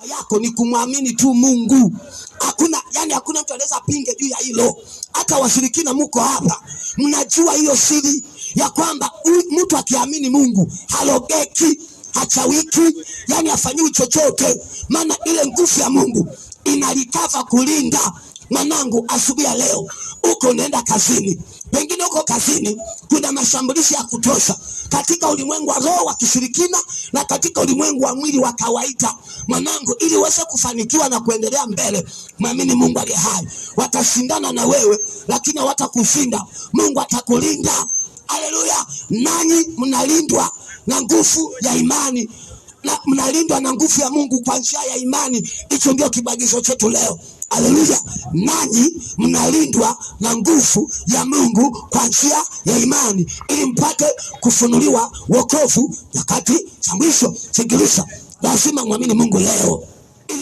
yako ni kumwamini tu Mungu. Hakuna mtu anaweza pinge juu ya hilo. Hata washirikina mko hapa, mnajua hiyo siri ya kwamba mtu akiamini Mungu halogeki, hachawiki, hafanyiwi chochote, maana ile nguvu ya Mungu inalikava kulinda. Mwanangu, asubuhi ya leo uko unaenda kazini, pengine uko kazini kuna mashambulizi ya kutosha katika ulimwengu wa roho wa kishirikina na katika ulimwengu wa mwili wa kawaida. Mwanangu, ili uweze kufanikiwa na kuendelea mbele, muamini Mungu aliye hai. Watashindana na wewe lakini hawatakushinda. Mungu atakulinda. Haleluya! Nanyi mnalindwa na nguvu ya imani, na mnalindwa na nguvu ya Mungu kwa njia ya imani. Hicho ndio kibagizo chetu leo. Haleluya! Nanyi mnalindwa na nguvu ya Mungu kwa njia ya imani, ili mpate kufunuliwa wokovu nyakati za mwisho. Sikiliza, lazima muamini Mungu leo.